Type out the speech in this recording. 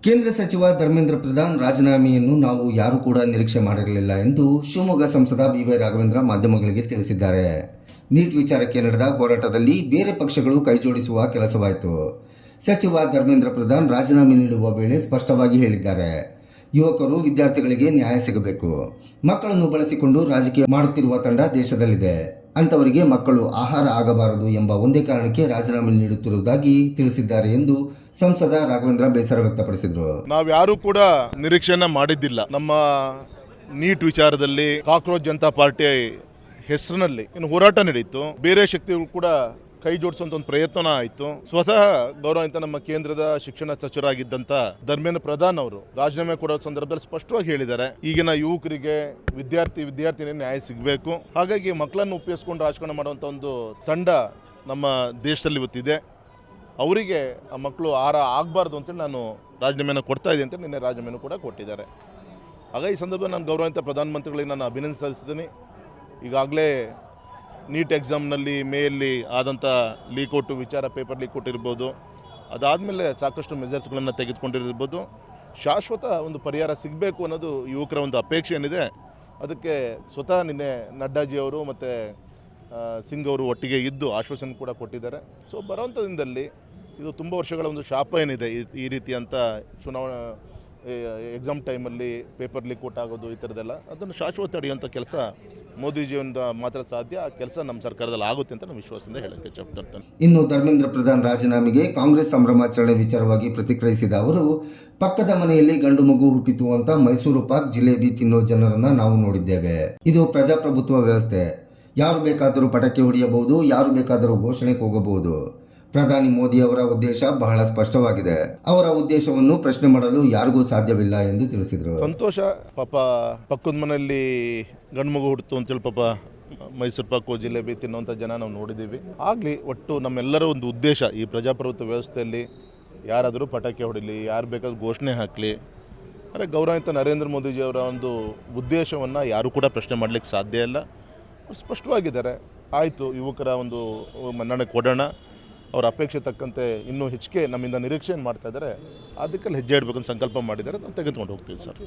ಕೇಂದ್ರ ಸಚಿವ ಧರ್ಮೇಂದ್ರ ಪ್ರಧಾನ್ ರಾಜೀನಾಮೆಯನ್ನು ನಾವು ಯಾರೂ ಕೂಡ ನಿರೀಕ್ಷೆ ಮಾಡಿರಲಿಲ್ಲ ಎಂದು ಶಿವಮೊಗ್ಗ ಸಂಸದ ಬಿ.ವೈ. ರಾಘವೇಂದ್ರ ಮಾಧ್ಯಮಗಳಿಗೆ ತಿಳಿಸಿದ್ದಾರೆ. ನೀಟ್ ವಿಚಾರಕ್ಕೆ ನಡೆದ ಹೋರಾಟದಲ್ಲಿ ಬೇರೆ ಪಕ್ಷಗಳು ಕೈಜೋಡಿಸುವ ಕೆಲಸವಾಯಿತು. ಸಚಿವ ಧರ್ಮೇಂದ್ರ ಪ್ರಧಾನ್ ರಾಜೀನಾಮೆ ನೀಡುವ ವೇಳೆ ಸ್ಪಷ್ಟವಾಗಿ ಹೇಳಿದ್ದಾರೆ. ಯುವಕರು, ವಿದ್ಯಾರ್ಥಿಗಳಿಗೆ ನ್ಯಾಯ ಸಿಗಬೇಕು. ಮಕ್ಕಳನ್ನು ಬಳಸಿಕೊಂಡು ರಾಜಕೀಯ ಮಾಡುತ್ತಿರುವ ತಂಡ ದೇಶದಲ್ಲಿದೆ. ಅಂತವರಿಗೆ ಮಕ್ಕಳು ಆಹಾರ ಆಗಬಾರದು ಎಂಬ ಒಂದೇ ಕಾರಣಕ್ಕೆ ರಾಜೀನಾಮೆ ನೀಡುತ್ತಿರುವುದಾಗಿ ತಿಳಿಸಿದ್ದಾರೆ ಎಂದು ಸಂಸದ ರಾಘವೇಂದ್ರ ಬೇಸರ ವ್ಯಕ್ತಪಡಿಸಿದರು. ನಾವ್ಯಾರೂ ಕೂಡ ನಿರೀಕ್ಷೆಯನ್ನ ಮಾಡಿದ್ದಿಲ್ಲ. ನಮ್ಮ ನೀಟ್ ವಿಚಾರದಲ್ಲಿ ಕಾಕ್ರೋಚ್ ಜನತಾ ಪಾರ್ಟಿ ಹೆಸರಿನಲ್ಲಿ ಇನ್ನು ಹೋರಾಟ ನಡೆಯಿತು. ಬೇರೆ ಶಕ್ತಿಗಳು ಕೂಡ ಕೈ ಜೋಡಿಸುವಂತ ಒಂದು ಪ್ರಯತ್ನ ಆಯಿತು. ಸ್ವತಃ ಗೌರವಾನ್ವಿತ ನಮ್ಮ ಕೇಂದ್ರದ ಶಿಕ್ಷಣ ಸಚಿವರಾಗಿದ್ದಂತ ಧರ್ಮೇಂದ್ರ ಪ್ರಧಾನ್ ಅವರು ರಾಜೀನಾಮೆ ಕೊಡೋ ಸಂದರ್ಭದಲ್ಲಿ ಸ್ಪಷ್ಟವಾಗಿ ಹೇಳಿದ್ದಾರೆ, ಈಗಿನ ಯುವಕರಿಗೆ ವಿದ್ಯಾರ್ಥಿನಿ ನ್ಯಾಯ ಸಿಗಬೇಕು. ಹಾಗಾಗಿ ಮಕ್ಕಳನ್ನು ಉಪಯೋಗಿಸಿಕೊಂಡು ರಾಜಕಾರಣ ಮಾಡುವಂತ ಒಂದು ತಂಡ ನಮ್ಮ ದೇಶದಲ್ಲಿ ಇವತ್ತಿದೆ. ಅವರಿಗೆ ಆ ಮಕ್ಕಳು ಆಹಾರ ಆಗಬಾರ್ದು ಅಂತೇಳಿ ನಾನು ರಾಜೀನಾಮೆಯನ್ನು ಕೊಡ್ತಾ ಇದ್ದೀನಿ ಅಂತ ನಿನ್ನೆ ರಾಜೀನಾಮೆಯನ್ನು ಕೂಡ ಕೊಟ್ಟಿದ್ದಾರೆ. ಹಾಗಾಗಿ ಈ ಸಂದರ್ಭದಲ್ಲಿ ನಾನು ಗೌರವಾನ್ವಿತ ಪ್ರಧಾನಮಂತ್ರಿಗಳಿಗೆ ನಾನು ಅಭಿನಂದನೆ ಸಲ್ಲಿಸಿದ್ದೀನಿ. ಈಗಾಗಲೇ ನೀಟ್ ಎಕ್ಸಾಮ್ನಲ್ಲಿ ಮೇಯಲ್ಲಿ ಆದಂಥ ಲೀಕೌಟು ವಿಚಾರ, ಪೇಪರ್ ಲೀಕೌಟ್ ಇರ್ಬೋದು, ಅದಾದಮೇಲೆ ಸಾಕಷ್ಟು ಮೆಜರ್ಸ್ಗಳನ್ನು ತೆಗೆದುಕೊಂಡಿರ್ಬೋದು. ಶಾಶ್ವತ ಒಂದು ಪರಿಹಾರ ಸಿಗಬೇಕು ಅನ್ನೋದು ಯುವಕರ ಒಂದು ಅಪೇಕ್ಷೆ ಏನಿದೆ. ಅದಕ್ಕೆ ಸ್ವತಃ ನಿನ್ನೆ ನಡ್ಡಾಜಿಯವರು ಮತ್ತು ಸಿಂಗ್ ಅವರು ಒಟ್ಟಿಗೆ ಇದ್ದು ಆಶ್ವಾಸನೆ ಕೂಡ ಕೊಟ್ಟಿದ್ದಾರೆ. ಸೊ ಬರೋವಂಥ ದಿನದಲ್ಲಿ ಇದು ತುಂಬ ವರ್ಷಗಳ ಒಂದು ಶಾಪ ಏನಿದೆ, ಈ ರೀತಿಯಂಥ ಚುನಾವಣಾ ಎಕ್ಸಾಮ್ ಟೈಮಲ್ಲಿ ಪೇಪರ್ ಲೀಕೌಟ್ ಆಗೋದು, ಈ ಥರದ್ದೆಲ್ಲ ಅದನ್ನು ಶಾಶ್ವತ ತಡೆಯುವಂಥ ಕೆಲಸ ಮೋದಿಜಿಯಿಂದ ಮಾತ್ರ ಸಾಧ್ಯ. ಆ ಕೆಲಸ ನಮ್ಮ ಸರ್ಕಾರದಲ್ಲಿ ಆಗುತ್ತೆ ಅಂತ ನಾನು ವಿಶ್ವಾಸದಿಂದ ಹೇಳಕ್ಕೆ ಇಷ್ಟಪಡ್ತೇನೆ. ಇನ್ನು ಧರ್ಮೇಂದ್ರ ಪ್ರಧಾನ್ ರಾಜೀನಾಮೆಗೆ ಕಾಂಗ್ರೆಸ್ ಸಂಭ್ರಮಾಚರಣೆ ವಿಚಾರವಾಗಿ ಪ್ರತಿಕ್ರಿಯಿಸಿದ ಅವರು, ಪಕ್ಕದ ಮನೆಯಲ್ಲಿ ಗಂಡು ಮಗು ಹುಟ್ಟಿತು ಅಂತ ಮೈಸೂರು ಪಾಕ್ ಜಿಲೇಬಿ ತಿನ್ನೋ ಜನರನ್ನ ನಾವು ನೋಡಿದ್ದೇವೆ. ಇದು ಪ್ರಜಾಪ್ರಭುತ್ವ ವ್ಯವಸ್ಥೆ. ಯಾರು ಬೇಕಾದರೂ ಪಟಾಕಿ ಹೊಡೆಯಬಹುದು, ಯಾರು ಬೇಕಾದರೂ ಘೋಷಣೆಗೆ ಹೋಗಬಹುದು. ಪ್ರಧಾನಿ ಮೋದಿ ಅವರ ಉದ್ದೇಶ ಬಹಳ ಸ್ಪಷ್ಟವಾಗಿದೆ. ಅವರ ಉದ್ದೇಶವನ್ನು ಪ್ರಶ್ನೆ ಮಾಡಲು ಯಾರಿಗೂ ಸಾಧ್ಯವಿಲ್ಲ ಎಂದು ತಿಳಿಸಿದರು. ಸಂತೋಷ. ಪಾಪ ಪಕ್ಕದ ಮನೆಯಲ್ಲಿ ಗಂಡು ಮಗು ಹುಟ್ಟಿತು ಅಂತೇಳಿ ಪಾಪ ಮೈಸೂರು ಪಾಕು ಜಿಲೇಬಿ ತಿನ್ನುವಂಥ ಜನ ನಾವು ನೋಡಿದ್ದೀವಿ. ಆಗಲಿ, ಒಟ್ಟು ನಮ್ಮೆಲ್ಲರ ಒಂದು ಉದ್ದೇಶ ಈ ಪ್ರಜಾಪ್ರಭುತ್ವ ವ್ಯವಸ್ಥೆಯಲ್ಲಿ ಯಾರಾದರೂ ಪಟಾಕಿ ಹೊಡಿಲಿ, ಯಾರು ಬೇಕಾದ್ರೂ ಘೋಷಣೆ ಹಾಕಲಿ, ಆದರೆ ಗೌರವಾನ್ವಿತ ನರೇಂದ್ರ ಮೋದಿಜಿಯವರ ಒಂದು ಉದ್ದೇಶವನ್ನು ಯಾರೂ ಕೂಡ ಪ್ರಶ್ನೆ ಮಾಡಲಿಕ್ಕೆ ಸಾಧ್ಯ ಇಲ್ಲ. ಸ್ಪಷ್ಟವಾಗಿದ್ದಾರೆ. ಆಯಿತು, ಯುವಕರ ಒಂದು ಮನ್ನಣೆ ಕೊಡೋಣ, ಅವರ ಅಪೇಕ್ಷೆ ತಕ್ಕಂತೆ ಇನ್ನೂ ಹೆಚ್ಚಿಗೆ ನಮ್ಮಿಂದ ನಿರೀಕ್ಷೆಯನ್ನು ಮಾಡ್ತಾ ಇದ್ದಾರೆ. ಅದಕ್ಕೆ ಹೆಜ್ಜೆ ಇಡಬೇಕಂತ ಸಂಕಲ್ಪ ಮಾಡಿದ್ದಾರೆ. ನಾವು ತೆಗೆದುಕೊಂಡು ಹೋಗ್ತೀವಿ ಸರ್.